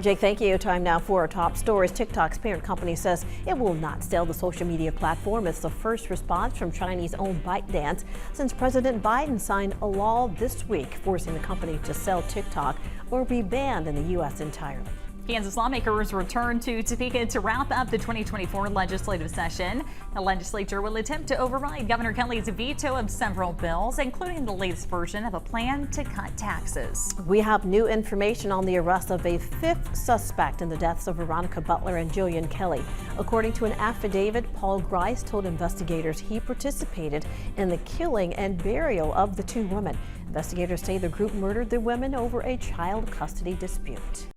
Jake, thank you. Time now for our top stories. TikTok's parent company says it will not sell the social media platform. It's the first response from Chinese-owned ByteDance since President Biden signed a law this week forcing the company to sell TikTok or be banned in the U.S. entirely. Kansas lawmakers return to Topeka to wrap up the 2024 legislative session. The legislature will attempt to override Governor Kelly's veto of several bills, including the latest version of a plan to cut taxes. We have new information on the arrest of a fifth suspect in the deaths of Veronica Butler and Jillian Kelly. According to an affidavit, Paul Grice told investigators he participated in the killing and burial of the two women. Investigators say the group murdered the women over a child custody dispute.